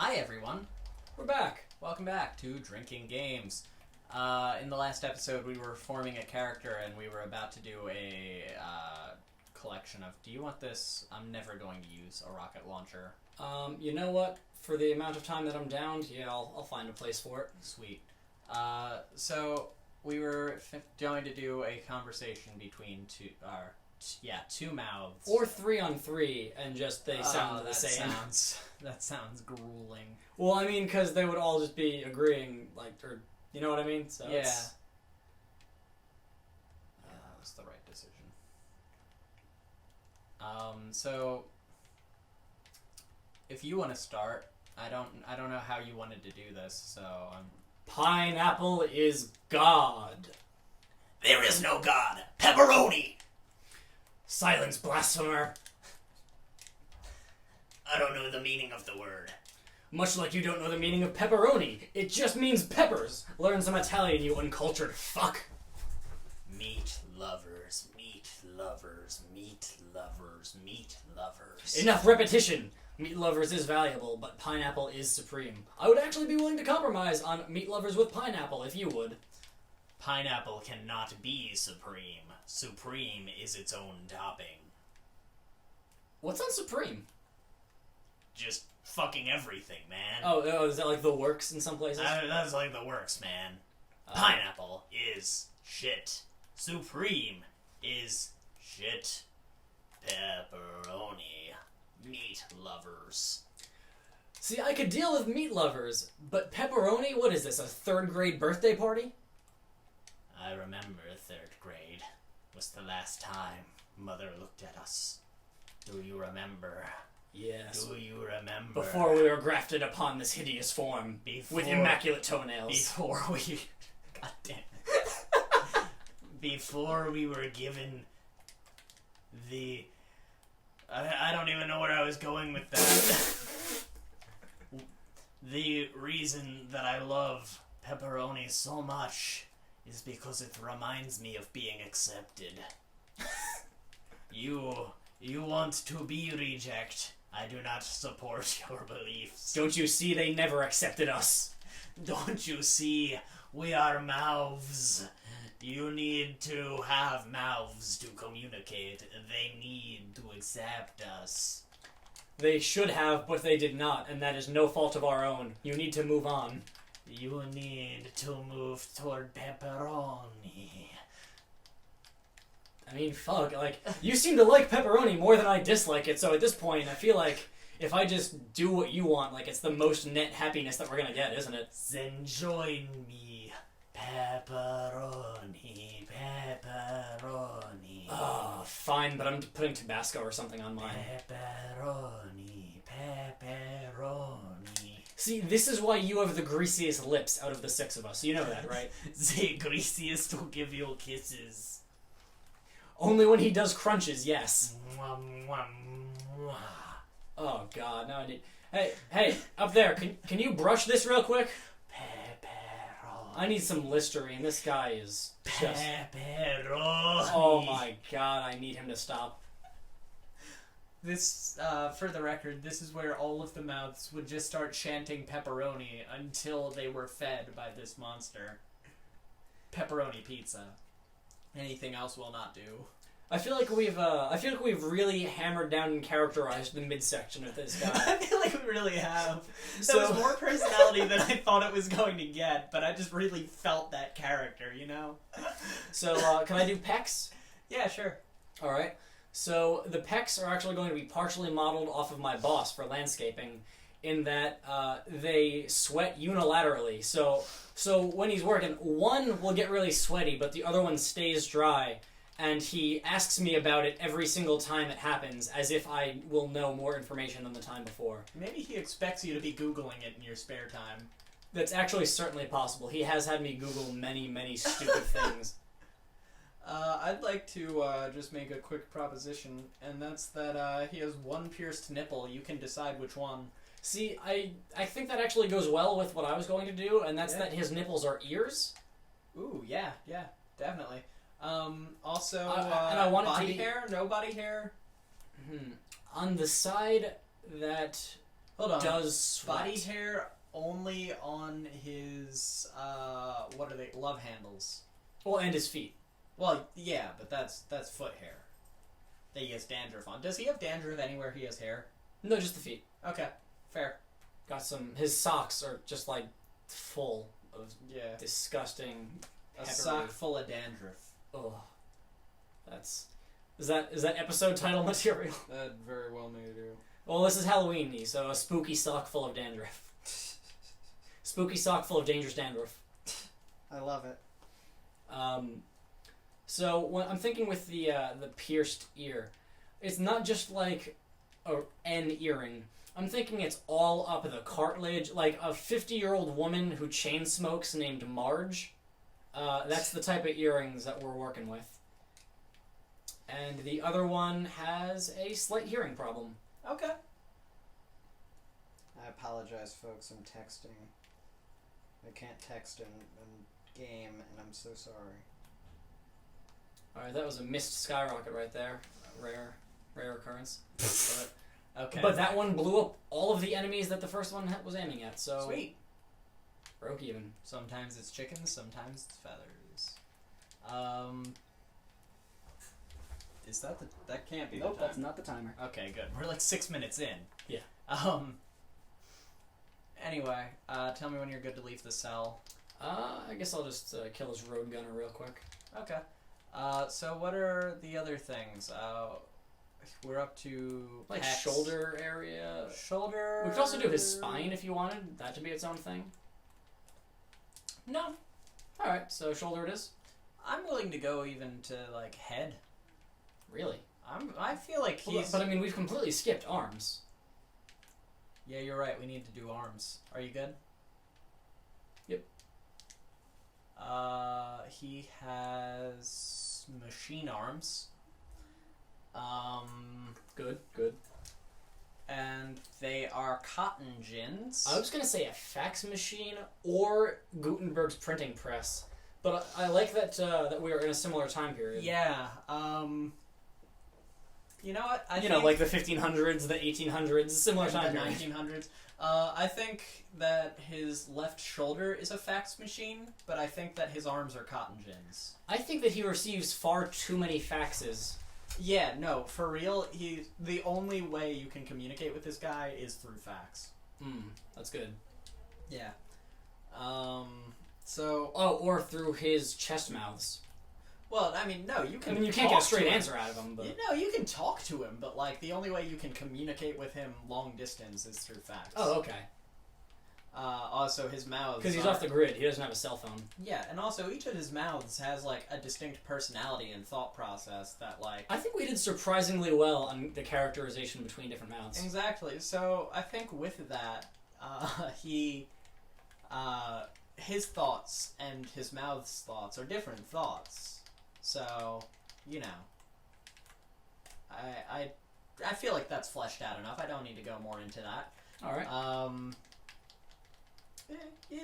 Hi everyone, We're back. welcome back to Drinking Games. In the last episode we were forming a character and we were about to do a collection of, do you want this? I'm never going to use a rocket launcher. You know what? For the amount of time that I'm downed, yeah, I'll find a place for it. Sweet. So we were going to do a conversation between two mouths. Or 3-on-3, and just they sound the same. That sounds grueling. Well, I mean, because they would all just be agreeing, or you know what I mean? So yeah. That was the right decision. So if you want to start, I don't know how you wanted to do this, so Pineapple is God. There is no God. Pepperoni. Silence, blasphemer. I don't know the meaning of the word. Much like you don't know the meaning of pepperoni. It just means peppers. Learn some Italian, you uncultured fuck. Meat lovers, meat lovers, meat lovers, meat lovers. Enough repetition. Meat lovers is valuable, but pineapple is supreme. I would actually be willing to compromise on meat lovers with pineapple if you would. Pineapple cannot be supreme. Supreme is its own topping. What's on supreme? Just fucking everything, man. Oh, is that like the works in some places? That's like the works, man. Pineapple is shit. Supreme is shit. Pepperoni. Meat lovers. See, I could deal with meat lovers, but pepperoni? What is this, a 3rd grade birthday party? I remember 3rd grade was the last time Mother looked at us. Do you remember? Yes. Do you remember? Before we were grafted upon this hideous form, with immaculate toenails. Before we... God damn it. Before we were given the... I don't even know where I was going with that. The reason that I love pepperoni so much is because it reminds me of being accepted. You want to be reject. I do not support your beliefs. Don't you see they never accepted us? Don't you see we are mouths? You need to have mouths to communicate. They need to accept us. They should have, but they did not, and that is no fault of our own. You need to move on. You need to move toward pepperoni. I mean, fuck, like, you seem to like pepperoni more than I dislike it, so at this point, I feel like if I just do what you want, like, it's the most net happiness that we're gonna get, isn't it? Then join me. Pepperoni, pepperoni. Oh, fine, but I'm putting Tabasco or something on mine. Pepperoni, pepperoni. See, this is why you have the greasiest lips out of the 6 of us. You know that, right? The greasiest to give you kisses. Only when he does crunches, yes. Mwah, mwah, mwah. Oh, God, now I need... Hey, up there, can you brush this real quick? I need some Listerine. This guy is just... Pepperoni. Oh my God, I need him to stop. This, for the record, this is where all of the mouths would just start chanting pepperoni until they were fed by this monster. Pepperoni pizza. Anything else will not do. I feel like we've really hammered down and characterized the midsection of this guy. I feel like we really have. That So- was more personality than I thought it was going to get, but I just really felt that character, you know? So, can I do pecs? Yeah, sure. Alright. So, the pecs are actually going to be partially modeled off of my boss for landscaping, in that they sweat unilaterally. So when he's working, one will get really sweaty, but the other one stays dry. And he asks me about it every single time it happens, as if I will know more information than the time before. Maybe he expects you to be Googling it in your spare time. That's actually certainly possible. He has had me Google many, many stupid things. I'd like to just make a quick proposition, and that's that he has one pierced nipple. You can decide which one. See, I think that actually goes well with what I was going to do, and that's that his nipples are ears. Ooh, yeah, definitely. Also, and I want body it to be... hair? No body hair? On the side that Hold on. does sweat. Body hair only on his, what are they? Love handles. Well, and his feet. Well, yeah, but that's foot hair that he has dandruff on. Does he have dandruff anywhere he has hair? No, just the feet. Okay, fair. Got some. His socks are just like full of Yeah. disgusting. A peppery- sock full of dandruff. Ugh. That's. Is that episode title material? That very well may do. Well, this is Halloween-y, so a spooky sock full of dandruff. Spooky sock full of dangerous dandruff. I love it. So when I'm thinking with the pierced ear, it's not just like an earring. I'm thinking it's all up the cartilage, like a 50-year-old woman who chain smokes named Marge. That's the type of earrings that we're working with. And the other one has a slight hearing problem. Okay. I apologize, folks. I'm texting. I can't text in game, and I'm so sorry. Alright, that was a missed skyrocket right there. Rare occurrence. Okay. But that one blew up all of the enemies that the first one was aiming at, so... Sweet. Broke even. Sometimes it's chickens, sometimes it's feathers. Is that that can't be Nope, the time. that's not the timer. Okay, good. We're like 6 minutes in. Yeah. Anyway, tell me when you're good to leave the cell. I guess I'll just kill his road gunner real quick. Okay. So what are the other things? We're up to Like pecs. shoulder area. Shoulder. We could also do his spine if you wanted that to be its own thing. No, Alright, so shoulder it is. I'm willing to go even to like head. Really? I feel like he's. But I mean, we've completely skipped arms. Yeah, you're right. We need to do arms. Are you good? Yep. He has machine arms. Good. And they are cotton gins. I was gonna say a fax machine or Gutenberg's printing press, but I like that that we are in a similar time period. Yeah. You know what? I You think know, like the 1500s, the 1800s, similar the time period. 1900s. I think that his left shoulder is a fax machine, but I think that his arms are cotton gins. I think that he receives far too many faxes. Yeah, no, for real. The only way you can communicate with this guy is through fax. That's good. Yeah. So. Oh, or through his chest mouths. Well, I mean, no, you can. I mean, you can't talk get a straight to him. answer out of him, but... You can talk to him, but, like, the only way you can communicate with him long distance is through fax. Oh, okay. Also, his mouths. Because he's off the grid. He doesn't have a cell phone. Yeah, and also each of his mouths has, like, a distinct personality and thought process that, like... I think we did surprisingly well on the characterization between different mouths. Exactly. So, I think with that, his thoughts and his mouth's thoughts are different thoughts. So, you know, I feel like that's fleshed out enough. I don't need to go more into that. All right. He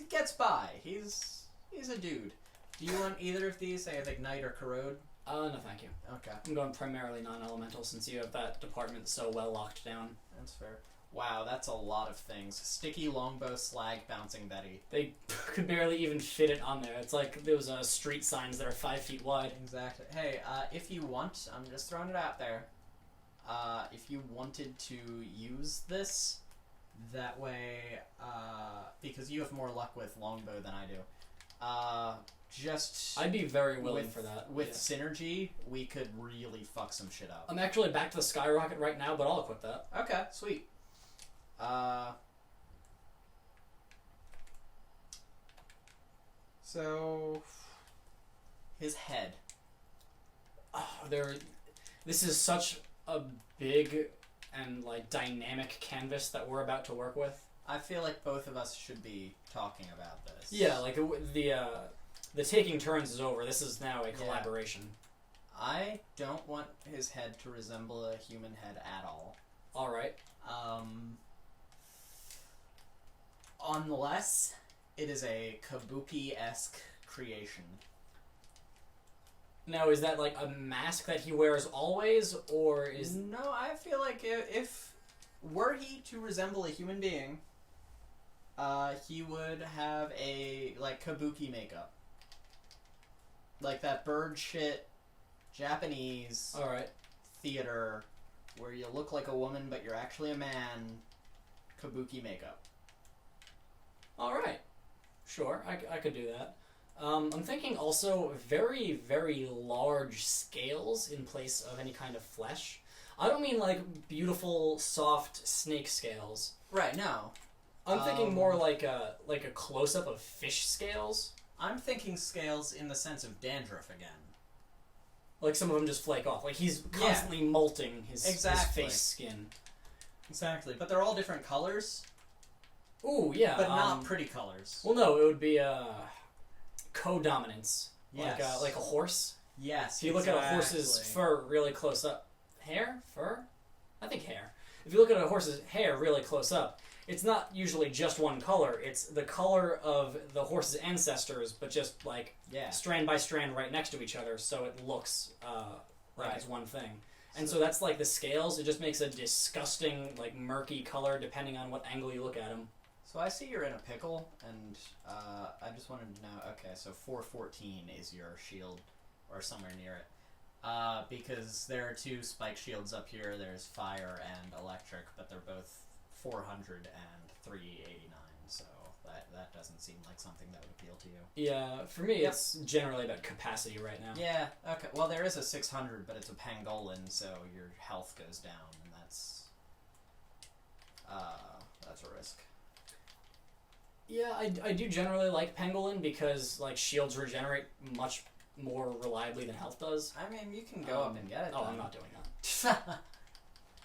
gets by. He's a dude. Do you want either of these? Say, ignite or corrode? No, thank you. Okay, I'm going primarily non-elemental since you have that department so well locked down. that's fair. Wow, that's a lot of things. Sticky longbow, slag, bouncing Betty. They could barely even fit it on there. It's like those street signs that are 5 feet wide. Exactly. Hey, if you want, I'm just throwing it out there. If you wanted to use this, that way, because you have more luck with longbow than I do, just I'd be very willing for that. With yeah. synergy, we could really fuck some shit up. I'm actually back to the skyrocket right now, but I'll equip that. Okay, sweet. So his head. Oh, this is such a big and like dynamic canvas that we're about to work with. I feel like both of us should be talking about this. Yeah, like the taking turns is over. This is now a collaboration. I don't want his head to resemble a human head at all. All right. Unless it is a Kabuki-esque creation. Now, is that like a mask that he wears always, or is... No, I feel like if were he to resemble a human being, he would have a, like, kabuki makeup. Like that bird shit Japanese Alright. theater where you look like a woman but you're actually a man, kabuki makeup. Alright. Sure, I could do that. I'm thinking also very, very large scales in place of any kind of flesh. I don't mean like beautiful, soft snake scales. Right, no. I'm thinking more like a close-up of fish scales. I'm thinking scales in the sense of Dandruff again. Like some of them just flake off. Like he's constantly molting his face skin. Exactly, but they're all different colors. Ooh, yeah. But not pretty colors. Well, no, it would be co-dominance. Yes. Like a horse. Yes, If you look at a horse's fur really close up. Hair? Fur? I think hair. If you look at a horse's hair really close up, it's not usually just one color. It's the color of the horse's ancestors, but just like strand by strand right next to each other, so it looks like it's one thing. And so that's like the scales. It just makes a disgusting, like murky color depending on what angle you look at them. So I see you're in a pickle, and I just wanted to know. Okay, so 414 is your shield, or somewhere near it. Because there are two spike shields up here. There's fire and electric, but they're both 400 and 389. So that doesn't seem like something that would appeal to you. Yeah, for me, it's generally about capacity right now. Yeah. Okay. Well, there is a 600, but it's a pangolin, so your health goes down, and that's a risk. Yeah, I do generally like pangolin because like shields regenerate much more reliably than health does. I mean, you can go up and get it. Oh, I'm not doing that.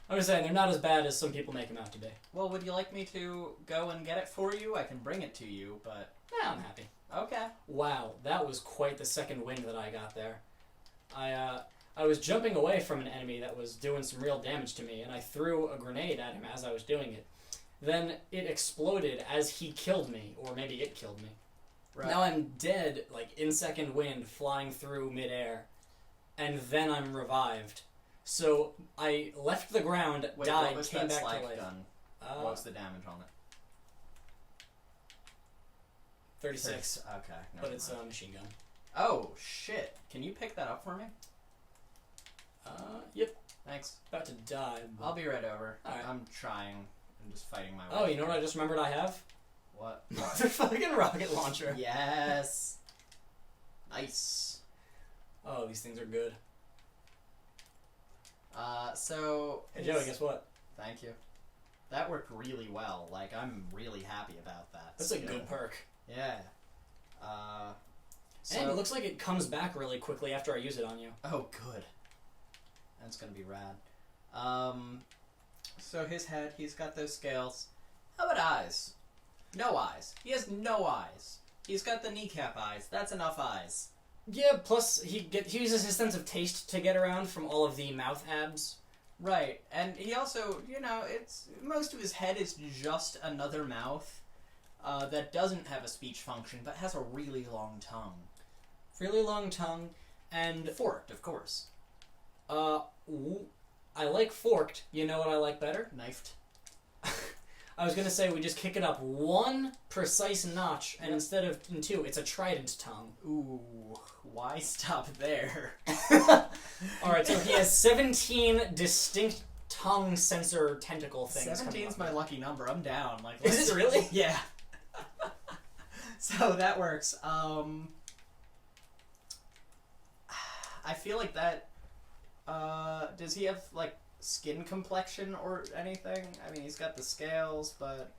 I'm just saying, they're not as bad as some people make them out to be. Well, would you like me to go and get it for you? I can bring it to you, but... Yeah, I'm happy. Okay. Wow, that was quite the second wind that I got there. I was jumping away from an enemy that was doing some real damage to me, and I threw a grenade at him as I was doing it. Then it exploded as he killed me, or maybe it killed me. Right. Now I'm dead, like, in second wind, flying through midair, and then I'm revived. So I left the ground, died, came back to life. Gun? What was the damage on it? 36. Okay. But it's a machine gun. Oh, shit. Can you pick that up for me? Yep. Thanks. About to die. I'll be right over. All right. I'm trying. I'm just fighting my way. Oh, you know what I just remembered I have? What? Motherfucking rocket launcher. Yes. Nice. Oh, these things are good. So... Hey, Joey, guess what? Thank you. That worked really well. Like, I'm really happy about that. That's a good perk. Yeah. So... And it looks like it comes back really quickly after I use it on you. Oh, good. That's gonna be rad. So his head, he's got those scales. How about eyes? No eyes. He has no eyes. He's got the kneecap eyes. That's enough eyes. Yeah, plus he uses his sense of taste to get around from all of the mouth abs. Right, and he also, it's most of his head is just another mouth that doesn't have a speech function, but has a really long tongue. Really long tongue, and... Forked, of course. I like forked. You know what I like better? Knifed. I was going to say we just kick it up one precise notch, and instead of in two, it's a trident tongue. Ooh, why stop there? Alright, so he has 17 distinct tongue sensor tentacle things. 17's my lucky number. I'm down. Like, is it really? Yeah. So that works. I feel like that... does he have, like, skin complexion or anything? I mean, he's got the scales, but...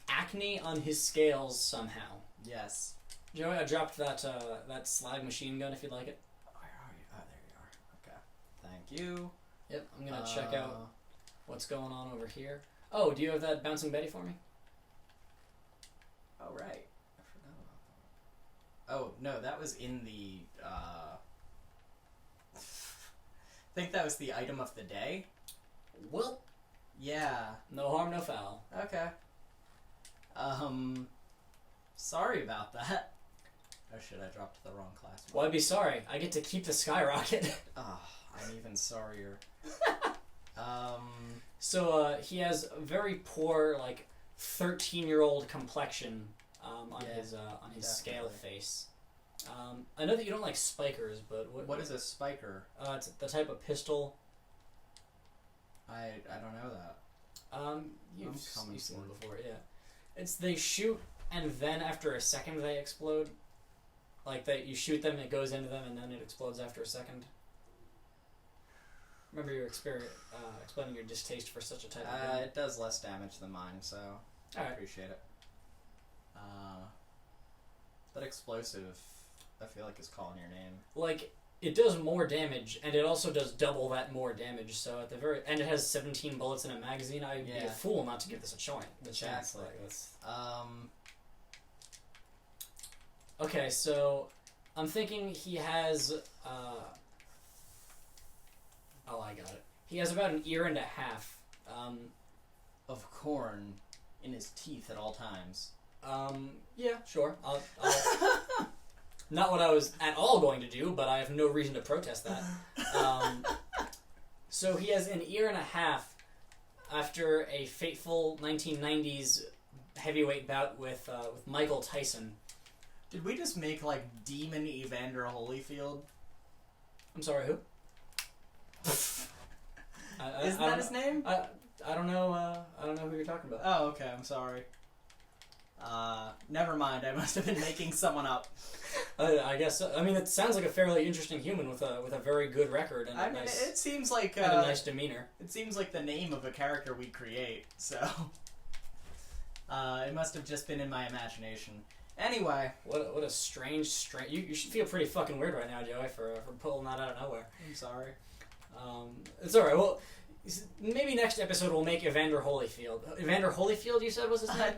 Acne on his scales somehow. Yes. Joey, I dropped that slag machine gun if you'd like it. Where are you? Oh, there you are. Okay. Thank you. Yep, I'm gonna check out what's going on over here. Oh, do you have that Bouncing Betty for me? Oh, right. I forgot about that. Oh, no, that was in the, I think that was the item of the day. Well, yeah. no harm, no foul. Okay. Sorry about that. Oh shit, I dropped the wrong class. Well, I'd be sorry. I get to keep the skyrocket. Oh, I'm even sorrier. So he has a very poor, like, 13-year-old complexion on his definitely. scale face. I know that you don't like spikers, but What is a spiker? It's the type of pistol. I don't know that. You've coming seen for them it. before, yeah. It's they shoot and then after a second they explode. Like you shoot them, it goes into them, and then it explodes after a second. Remember your explaining your distaste for such a type of gun. It does less damage than mine, so I Alright. appreciate it. That explosive, I feel like, is calling your name. Like, it does more damage, and it also does double that more damage. So at the and it has 17 bullets in a magazine. I'd be a fool not to give this a chance. Exactly. Okay, so I'm thinking he has. Oh, I got it. He has about an ear and a half. Of corn in his teeth at all times. Yeah, sure. I'll not what I was at all going to do, but I have no reason to protest that. So he has an ear and a half after a fateful 1990s heavyweight bout with Michael Tyson. Did we just make, like, Demon Evander Holyfield? I'm sorry, who? Isn't that his name? I don't know. I don't know who you're talking about. Oh, okay. I'm sorry. Never mind. I must have been making someone up. I guess. I mean, it sounds like a fairly interesting human with a very good record and it seems like and a nice demeanor. It seems like the name of a character we create. So, it must have just been in my imagination. Anyway, What a strange. You should feel pretty fucking weird right now, Joey, for pulling that out of nowhere. I'm sorry. It's alright. Well, maybe next episode we'll make Evander Holyfield. Evander Holyfield, you said was his name?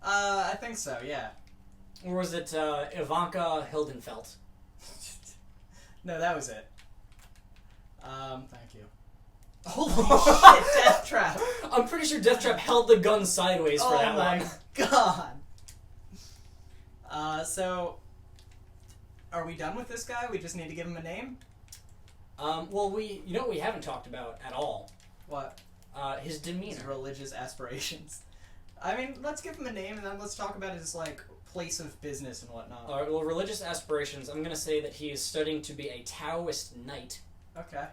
I think so. Yeah. Or was it Ivanka Hildenfeld? No, that was it. Thank you. Holy shit, Death Trap! I'm pretty sure Death Trap held the gun sideways for that one. one. God! So... Are we done with this guy? We just need to give him a name? Well, you know what we haven't talked about at all? What? His demeanor. His religious aspirations. I mean, let's give him a name and then let's talk about his, like, place of business and whatnot. Alright, well, religious aspirations, I'm gonna say that he is studying to be a Taoist knight. Okay.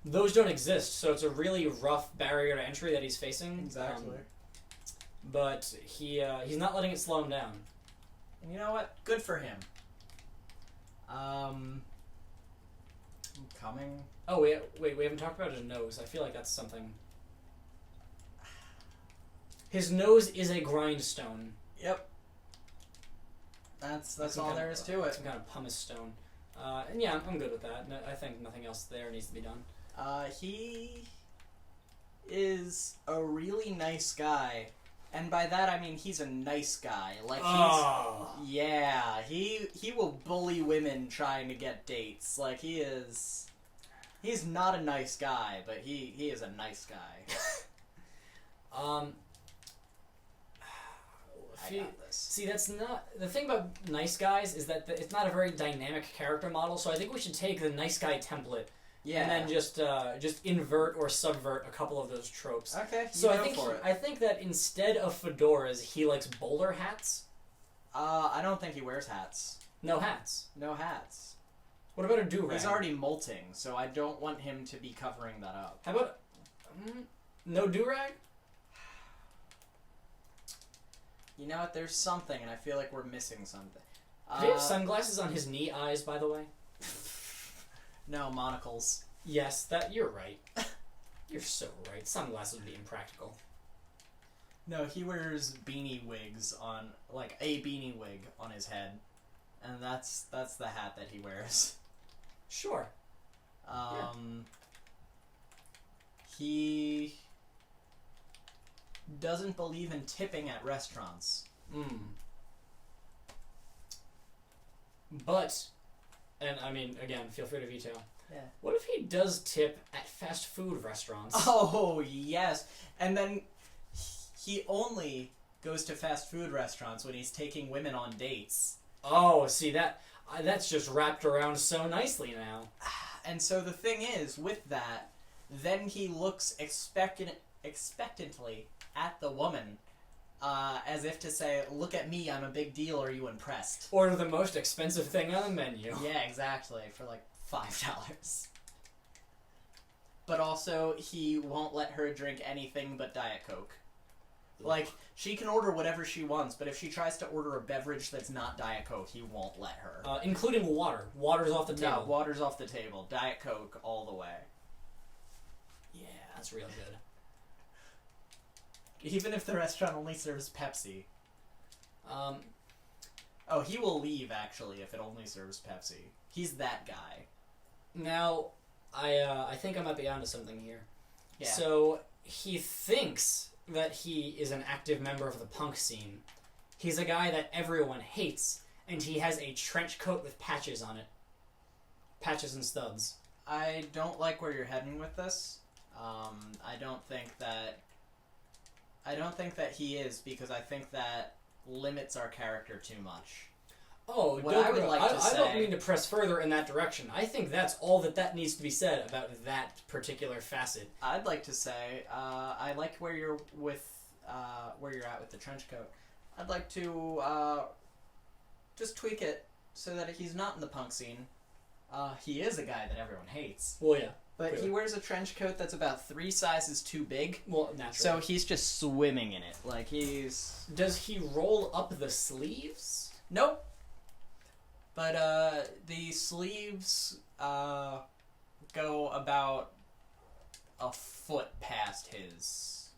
Those don't exist, so it's a really rough barrier to entry that he's facing. Exactly. But he's not letting it slow him down. And you know what? Good for him. Coming. Oh, we haven't talked about his nose. I feel like that's something. His nose is a grindstone. Yep. That's all there is to it. Some kind of pumice stone. And yeah, I'm good with that. No, I think nothing else there needs to be done. He is a really nice guy. And by that I mean he's a nice guy. Like yeah, he will bully women trying to get dates. Like he's not a nice guy, but he is a nice guy. I got this. See, that's not the thing about nice guys is that it's not a very dynamic character model. So I think we should take the nice guy template. Yeah. And then just invert or subvert a couple of those tropes. Okay. So I think that instead of fedoras, he likes bowler hats. I don't think he wears hats. No hats. No hats. What about a do-rag? He's already molting, so I don't want him to be covering that up. How about no do-rag? You know what? There's something, and I feel like we're missing something. Does he have sunglasses on his knee eyes, by the way? No, monocles. Yes, you're right. You're so right. Sunglasses would be impractical. No, he wears beanie wigs on, like, a beanie wig on his head. And that's the hat that he wears. Sure. He doesn't believe in tipping at restaurants. But, and I mean, again, feel free to veto. Yeah. What if he does tip at fast food restaurants? Oh, yes. And then he only goes to fast food restaurants when he's taking women on dates. Oh, see, that's just wrapped around so nicely now. And so the thing is, with that, Then he looks expectantly at the woman, as if to say, "Look at me, I'm a big deal. Are you impressed?" Order the most expensive thing on the menu. Yeah, exactly. For like $5. But also, he won't let her drink anything but Diet Coke. Like, she can order whatever she wants, but if she tries to order a beverage that's not Diet Coke, he won't let her. Including water. Water's off the table. No, water's off the table. Diet Coke all the way. Yeah, that's real good. Even if the restaurant only serves Pepsi. Oh, he will leave, actually, if it only serves Pepsi. He's that guy. Now, I think I might be onto something here. Yeah. So, he thinks that he is an active member of the punk scene. He's a guy that everyone hates, and he has a trench coat with patches on it. Patches and studs. I don't like where you're heading with this. I don't think that he is, because I think that limits our character too much. Oh, What I would like to I don't say- mean to press further in that direction. I think that's all that needs to be said about that particular facet. I'd like to say, I like where you're at with the trench coat. I'd like to just tweak it so that he's not in the punk scene. He is a guy that everyone hates, Well, yeah. but Clearly. he wears a trench coat that's about 3 sizes too big. Well, naturally. So he's just swimming in it, like he's. Does he roll up the sleeves? Nope. But the sleeves go about a foot past his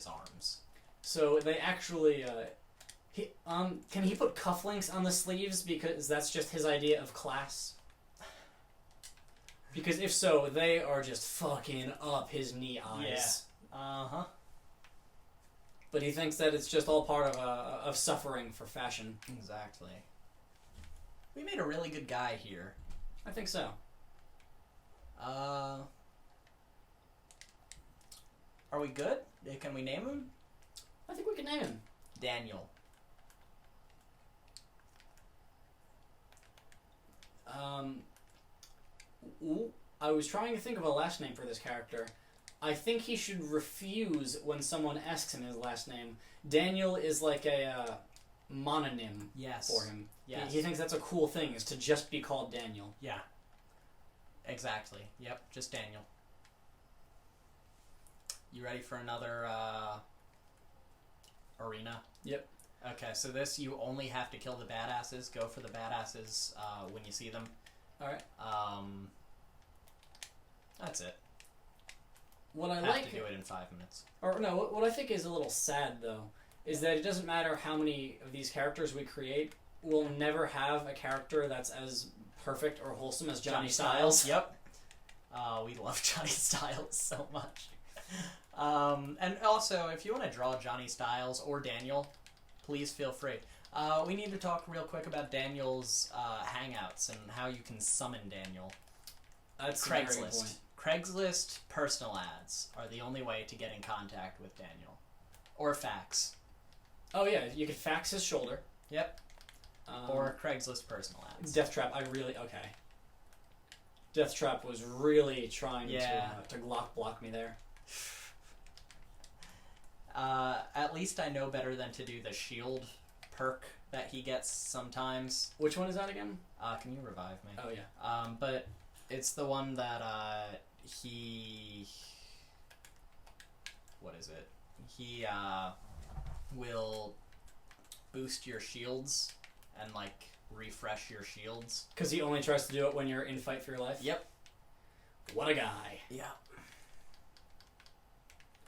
arms. So they actually, can he put cufflinks on the sleeves because that's just his idea of class? Because if so, they are just fucking up his knee eyes. Uh-huh. But he thinks that it's just all part of suffering for fashion. Exactly. We made a really good guy here. I think so. Are we good? Can we name him? I think we can name him. Daniel. I was trying to think of a last name for this character. I think he should refuse when someone asks him his last name. Daniel is like a mononym Yes. for him. Yes. He thinks that's a cool thing, is to just be called Daniel. Yeah. Exactly. Yep, just Daniel. You ready for another arena? Yep. Okay, so this, you only have to kill the badasses. Go for the badasses when you see them. Alright. That's it. What I Have like... to do it in 5 minutes. Or no, what I think is a little sad, though, is that it doesn't matter how many of these characters we create, we'll never have a character that's as perfect or wholesome as Johnny Styles. Yep. We love Johnny Styles so much. And also, if you want to draw Johnny Styles or Daniel, please feel free. We need to talk real quick about Daniel's hangouts and how you can summon Daniel. That's a very good Craigslist. point. Craigslist personal ads are the only way to get in contact with Daniel. Or fax. Oh yeah, you could fax his shoulder. Yep. Or Craigslist personal ads. Death Trap, okay. Death Trap was really trying to block me there. At least I know better than to do the shield perk that he gets sometimes. Which one is that again? Can you revive me? Oh yeah. But it's the one that he... What is it? He will boost your shields and like refresh your shields. Because he only tries to do it when you're in fight for your life? Yep. What a guy. Yeah.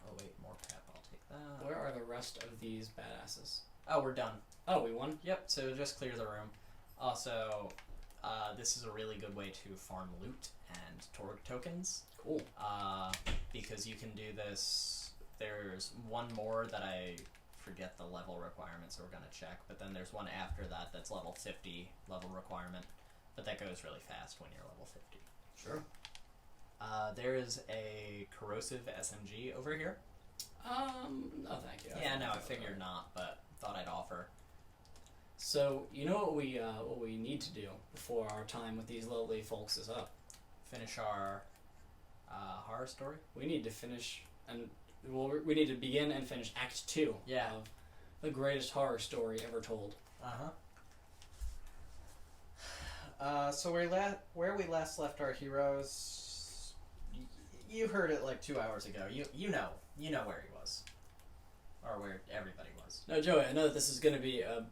Oh wait, more pep. I'll take that. Where are the rest of these badasses? Oh, we're done. Oh, we won? Yep, so just clear the room. Also, this is a really good way to farm loot and Torg tokens. Cool. Because you can do this. There's one more that I forget the level requirement, so we're going to check. But then there's one after that that's level 50 level requirement. But that goes really fast when you're level 50. Sure. There is a corrosive SMG over here. No thank you. Yeah, no, I figured not, but thought I'd offer. So, you know what we need to do before our time with these lovely folks is up? Finish our horror story. We need to finish, and we need to begin and finish Act 2 Yeah. of the greatest horror story ever told. So where we last left our heroes, You heard it like 2 hours ago. You know where he was, or where everybody was. Now, Joey, I know that this is going to be a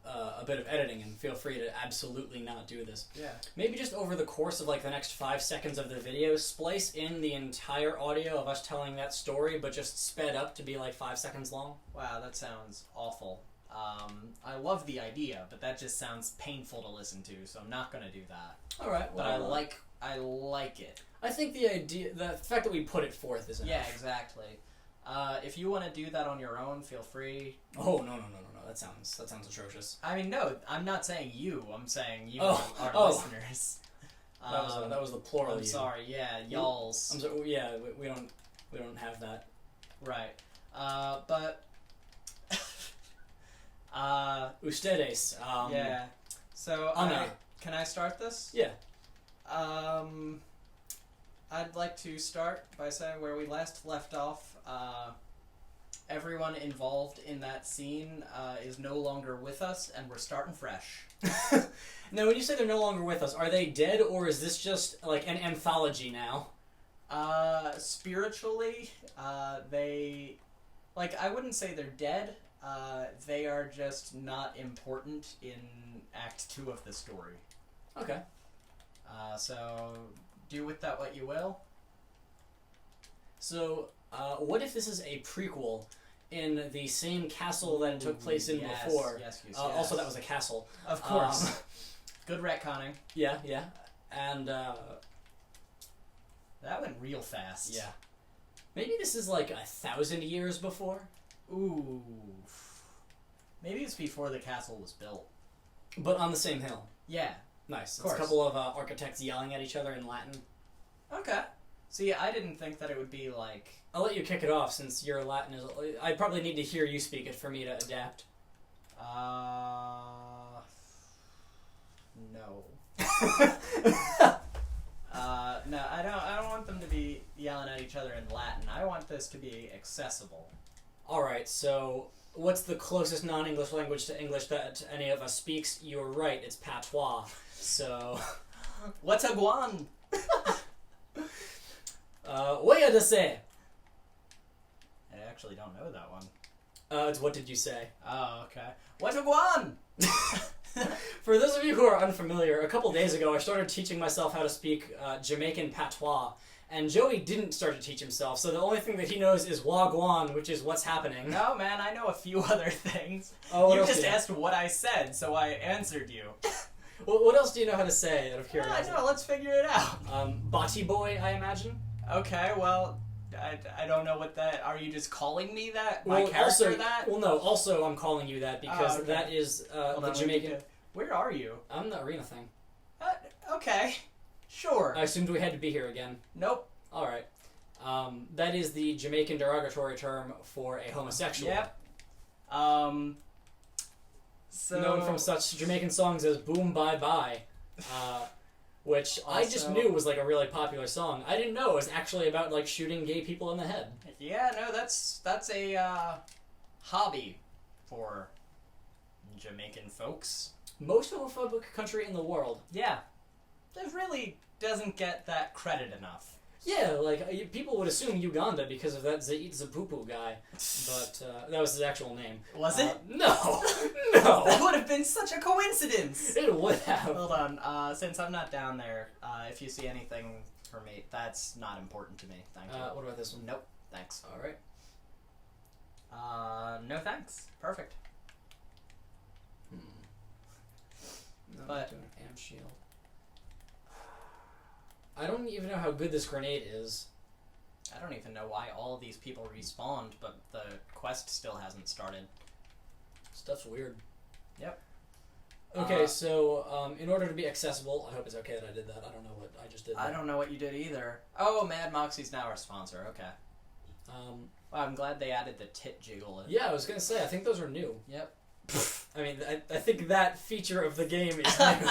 bit of editing, and feel free to absolutely not do this. Yeah. Maybe just over the course of like the next 5 seconds of the video, splice in the entire audio of us telling that story, but just sped up to be like 5 seconds long. Wow, that sounds awful. I love the idea, but that just sounds painful to listen to, so I'm not gonna do that. All right, But I like it. I think the fact that we put it forth is enough. Yeah, exactly. If you want to do that on your own, feel free. Oh no! That sounds atrocious. I mean, no, I'm not saying you. I'm saying you, Oh, our oh. listeners. That was the plural. I'm you. sorry. Yeah, y'alls. I'm sorry. Yeah, we don't have that. Right. But. Ustedes. Yeah. So, Anna. can I start this? Yeah. I'd like to start by saying where we last left off. Everyone involved in that scene is no longer with us, and we're starting fresh. Now, when you say they're no longer with us, are they dead, or is this just like an anthology now? Spiritually, they, like, I wouldn't say they're dead. They are just not important in Act 2 of the story. Okay. So, do with that what you will. So, what if this is a prequel in the same castle that it took place in Yes, before? yes. Also, that was a castle. Of course. Good retconning. Yeah. And, That went real fast. yeah. Maybe this is like 1,000 years before? Ooh. Maybe it's before the castle was built. But on the same hill. Yeah. Nice. Of course. It's a couple of architects yelling at each other in Latin. Okay. See, I didn't think that it would be like... I'll let you kick it off since your Latin is... I probably need to hear you speak it for me to adapt. No. No, I don't want them to be yelling at each other in Latin. I want this to be accessible. Alright, so what's the closest non-English language to English that any of us speaks? You're right, it's patois. So... What's a guan? What you to say? I actually don't know that one. It's what did you say? Oh, okay. What's a guan? For those of you who are unfamiliar, a couple days ago I started teaching myself how to speak Jamaican patois, and Joey didn't start to teach himself, so the only thing that he knows is wagwan, which is what's happening. No, man, I know a few other things. Oh, what You else just do you- asked what I said, so I answered you. What else do you know how to say out of I curiosity? know, let's figure it out. Bati boy, I imagine? Okay, well, I don't know what that... Are you just calling me that? My character also, that? Well, no, also I'm calling you that because okay. that is Hold the on, Jamaican... Where are you? I'm the arena thing. Okay. Sure. I assumed we had to be here again. Nope. Alright. That is the Jamaican derogatory term for a homosexual. Yep. So... Known from such Jamaican songs as Boom Bye Bye, which I just Also- knew was like a really popular song. I didn't know it was actually about like shooting gay people in the head. Yeah, no, that's a hobby for Jamaican folks. Most homophobic country in the world. Yeah. It really doesn't get that credit enough. Yeah, like people would assume Uganda because of that Zait Zapupu guy, but that was his actual name. Was it? No, no. That would have been such a coincidence! It would have. Hold on, since I'm not down there, if you see anything for me, that's not important to me. Thank you. What about this one? Nope, thanks. All right. No thanks. Perfect. No, But- doing amp shield. I don't even know how good this grenade is. I don't even know why all of these people respawned, but the quest still hasn't started. Stuff's weird. Yep. Okay, so in order to be accessible, I hope it's okay that I did that. I don't know what I just did. I don't know what you did either. Oh, Mad Moxie's now our sponsor. Okay. Well, I'm glad they added the tit jiggle in. Yeah, I was gonna say I think those are new. Yep. I mean, I think that feature of the game is new.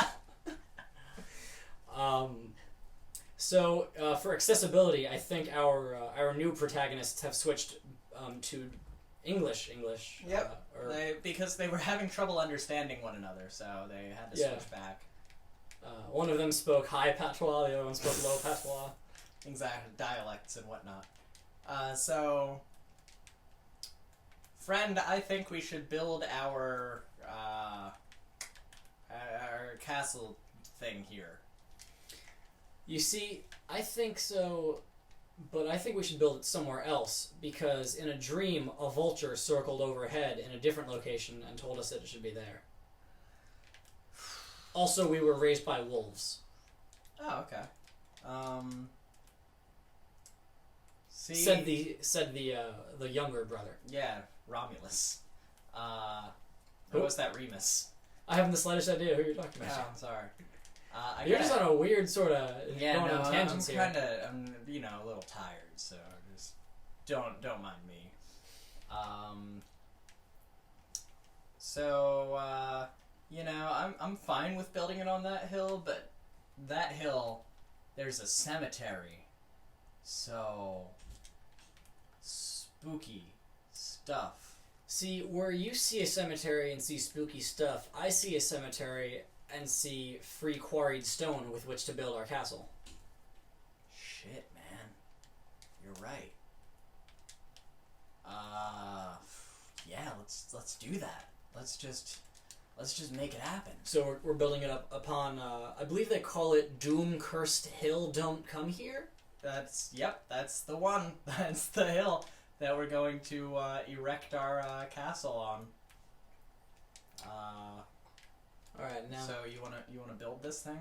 So for accessibility, I think our new protagonists have switched to English. Yep. Because they were having trouble understanding one another, so they had to switch back. One of them spoke high patois, the other one spoke low patois. Exactly, dialects and whatnot. So, friend, I think we should build our castle thing here. You see, I think so, but I think we should build it somewhere else, because in a dream, a vulture circled overhead in a different location and told us that it should be there. Also, we were raised by wolves. Oh, okay. See, Said the younger brother. yeah, Romulus. Who was that Remus? I haven't the slightest idea who you're talking about. Oh, I'm sorry. You're just on a weird sort of going on I'm tangents here. I'm a little tired, so just don't mind me. I'm fine with building it on that hill, but that hill, there's a cemetery, so spooky stuff. See, where you see a cemetery and see spooky stuff, I see a cemetery and see free quarried stone with which to build our castle. Shit, man. You're right. Yeah, let's do that. Let's just make it happen. So we're building it up upon, I believe they call it Doom-Cursed Hill, Don't Come Here? That's the one. That's the hill that we're going to erect our castle on. Alright, now... So you wanna build this thing?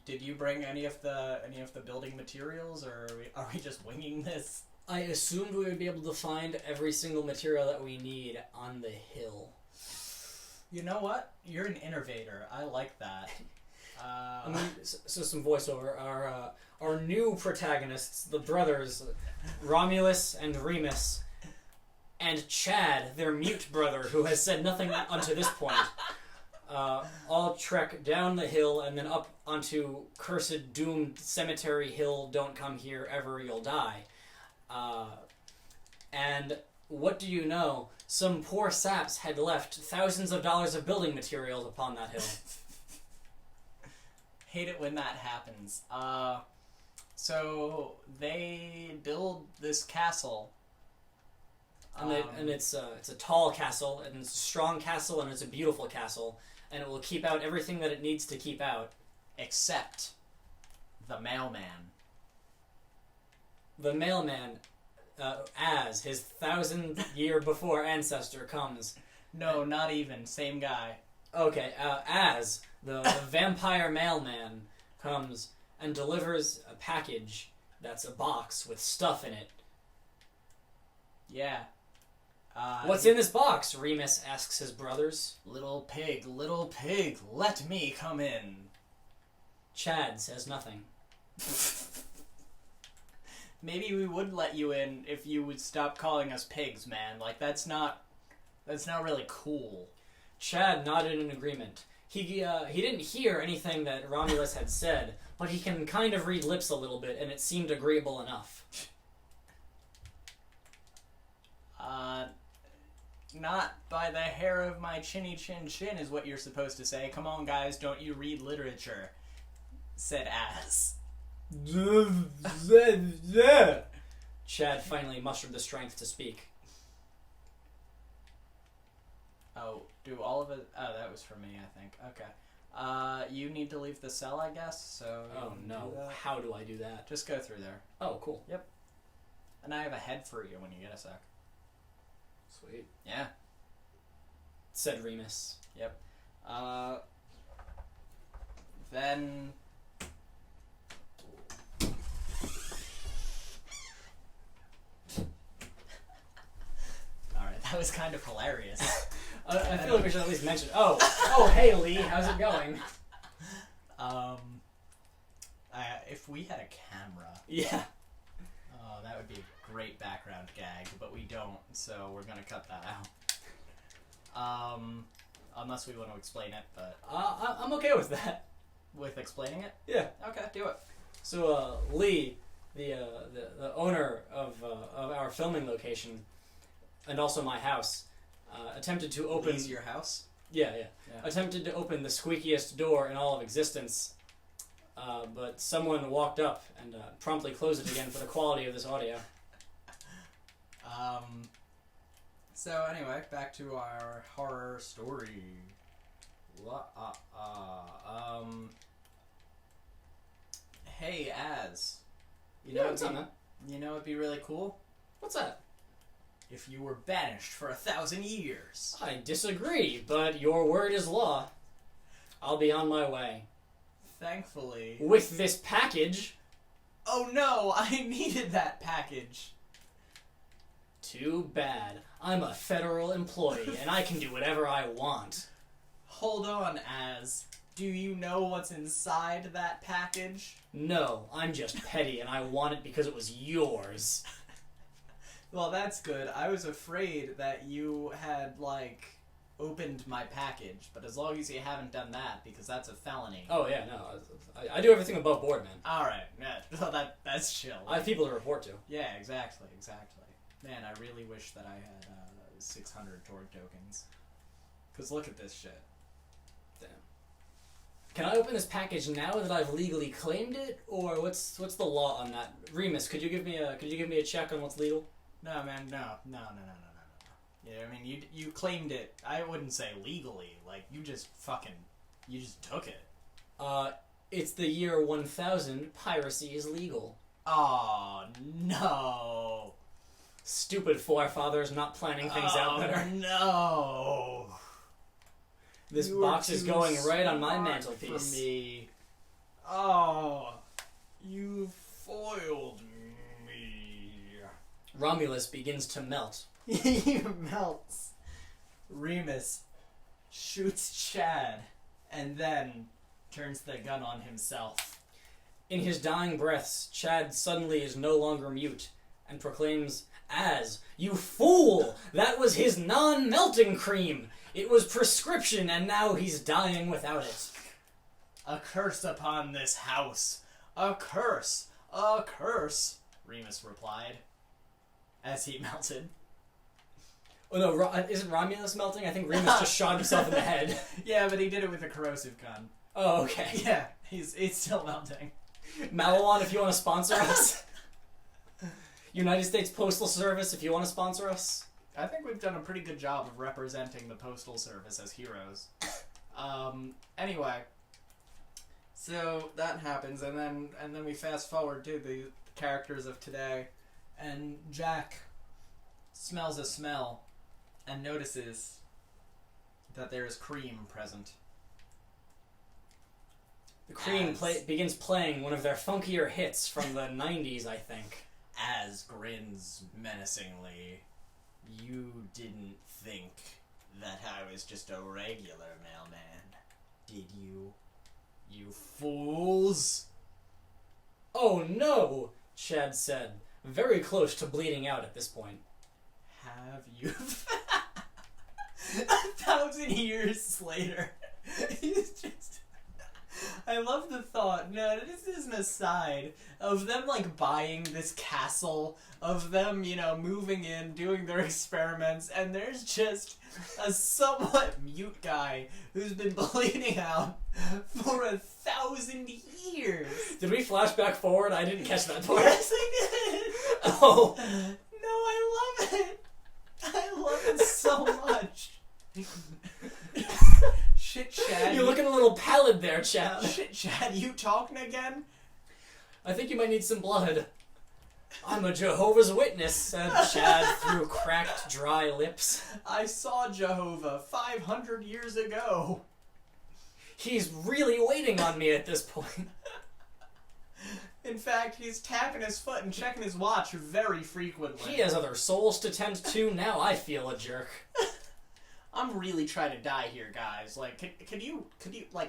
Did you bring any of the building materials, or are we just winging this? I assumed we would be able to find every single material that we need on the hill. You know what? You're an innovator. I like that. So some voiceover. Our new protagonists, the brothers, Romulus and Remus, and Chad, their mute brother, who has said nothing unto this point, all trek down the hill and then up onto cursed, doomed cemetery hill. Don't come here, ever you'll die. And what do you know? Some poor saps had left thousands of dollars of building materials upon that hill. Hate it when that happens. So they build this castle. And it's a tall castle, and it's a strong castle, and it's a beautiful castle, and it will keep out everything that it needs to keep out. Except the mailman. The mailman, as his 1,000-year-before ancestor comes. No, not even. Same guy. Okay, as the vampire mailman comes and delivers a package that's a box with stuff in it. Yeah. What's in this box? Remus asks his brothers. Little pig, let me come in. Chad says nothing. Maybe we would let you in if you would stop calling us pigs, man. Like, that's not really cool. Chad nodded in agreement. He didn't hear anything that Romulus had said, but he can kind of read lips a little bit, and it seemed agreeable enough. Not by the hair of my chinny chin chin is what you're supposed to say. Come on, guys, don't you read literature? Said Az. Chad finally mustered the strength to speak. Oh, do all of it? Oh, that was for me, I think. Okay. You need to leave the cell, I guess, so... Oh, no. How do I do that? Just go through there. Oh, cool. Yep. And I have a head for you when you get a sec. Sweet. Yeah. Said Remus. Yep. Then... Alright, that was kind of hilarious. I feel like we should at least mention... Oh, hey, Lee, how's it going? If we had a camera... Yeah. Oh, that would be a great background gag, but we don't, so we're gonna cut that out. Unless we want to explain it, but... I'm okay with that. With explaining it? Yeah. Okay, do it. So Lee, the owner of our filming location, and also my house, attempted to open. Lee's your house? Yeah. Attempted to open the squeakiest door in all of existence, but someone walked up and promptly closed it again for the quality of this audio. So anyway, back to our horror story. Hey, Az. What's up, man? You know it'd be really cool? What's that? If you were banished for 1,000 years. I disagree, but your word is law. I'll be on my way. Thankfully. With this package. Oh no, I needed that package. Too bad. I'm a federal employee, and I can do whatever I want. Hold on, Az. Do you know what's inside that package? No, I'm just petty, and I want it because it was yours. Well, that's good. I was afraid that you had, opened my package, but as long as you haven't done that, because that's a felony. Oh, yeah, no. I do everything above board, man. Alright, yeah, well, that's chill. I have people to report to. Yeah, exactly. Man, I really wish that I had 600 Torg tokens. Because look at this shit. Damn. Can I open this package now that I've legally claimed it, or what's the law on that? Remus, could you give me a check on what's legal? No, man, no. Yeah, I mean, you claimed it. I wouldn't say legally. You just took it. It's the year 1000. Piracy is legal. Oh no! Stupid forefathers not planning things out better. No! This box is going right on my mantelpiece. For me. Oh, you foiled me. Romulus begins to melt. He melts. Remus shoots Chad and then turns the gun on himself. In his dying breaths, Chad suddenly is no longer mute and proclaims, "Az, you fool! That was his non-melting cream! It was prescription and now he's dying without it." A curse upon this house! A curse! A curse! Remus replied as he melted. Oh no, isn't Romulus melting? I think Remus just shot himself in the head. Yeah, but he did it with a corrosive gun. Oh, okay. Yeah, it's still melting. Malalon, if you want to sponsor us. United States Postal Service, if you want to sponsor us. I think we've done a pretty good job of representing the Postal Service as heroes. Anyway, so that happens, and then we fast forward to the characters of today, and Jack smells a smell and notices that there is cream present. The cream begins playing one of their funkier hits from the 90s, I think. Az grins menacingly. You didn't think that I was just a regular mailman, did you? You fools! Oh no, Chad said, very close to bleeding out at this point. Have you... 1,000 years later, he's just... I love the thought, no, this is an aside, of them, buying this castle, of them, moving in, doing their experiments, and there's just a somewhat mute guy who's been bleeding out for 1,000 years. Did we flash back forward? I didn't catch that part. Yes, I did! Oh. No, I love it! I love it so much. Shit, Chad. You're looking a little pallid there, Chad. Shit, Chad, you talking again? I think you might need some blood. I'm a Jehovah's Witness, said Chad through cracked, dry lips. I saw Jehovah 500 years ago. He's really waiting on me at this point. In fact, he's tapping his foot and checking his watch very frequently. He has other souls to tend to. Now I feel a jerk. I'm really trying to die here, guys. Could you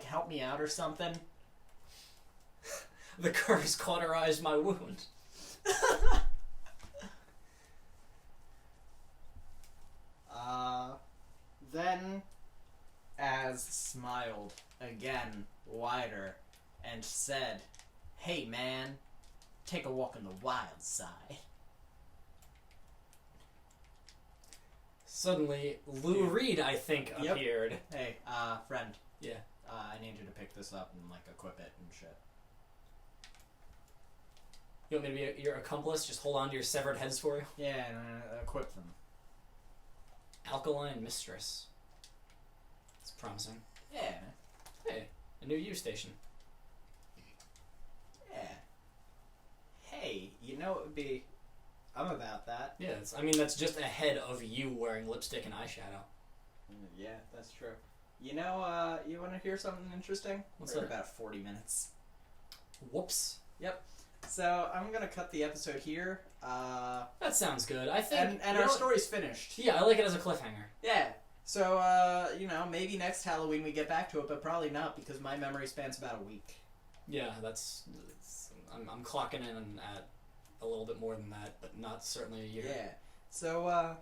help me out or something? The curse cauterized my wound. Then, Az smiled again, wider, and said, Hey man, take a walk on the wild side. Suddenly, Lou Reed, I think, Yep. appeared. Hey, friend. Yeah. I need you to pick this up and, like, equip it and shit. You want me to be your accomplice? Just hold on to your severed heads for you? Yeah, and equip them. Alkaline Mistress. It's promising. Yeah, man. Hey, a new U station. Yeah. Hey, you know it would be... I'm about that. Yeah, that's just a head of you wearing lipstick and eyeshadow. Yeah, that's true. You know, you want to hear something interesting? What's We're that? at about 40 minutes. Whoops. Yep. So, I'm gonna cut the episode here. That sounds good. I think... And you our know- story's finished. Yeah, I like it as a cliffhanger. Yeah. So, you know, maybe next Halloween we get back to it, but probably not because my memory spans about a week. Yeah, I'm clocking in at a little bit more than that, but not certainly a year. Yeah. So,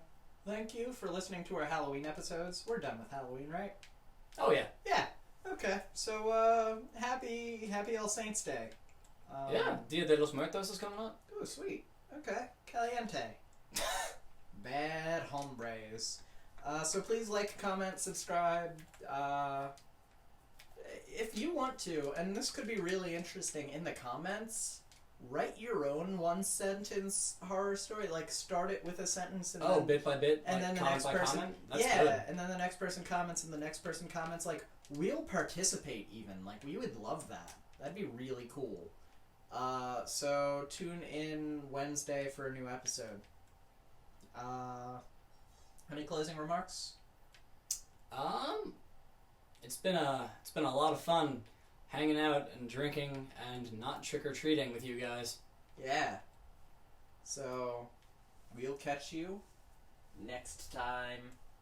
thank you for listening to our Halloween episodes. We're done with Halloween, right? Oh, yeah. Yeah. Okay. So, happy All Saints Day. Yeah, Dia de los Muertos is coming up. Oh, sweet. Okay. Caliente. Bad hombres. So please like, comment, subscribe. If you want to, and this could be really interesting in the comments, write your own one-sentence horror story. Like, start it with a sentence and then, Bit by bit, and like then the comment next by person, comment? That's yeah, good. and then the next person comments, and the next person comments. Like, we'll participate even. Like, we would love that. That'd be really cool. So tune in Wednesday for a new episode. Any closing remarks? It's been a lot of fun hanging out and drinking and not trick-or-treating with you guys. Yeah. So, we'll catch you next time.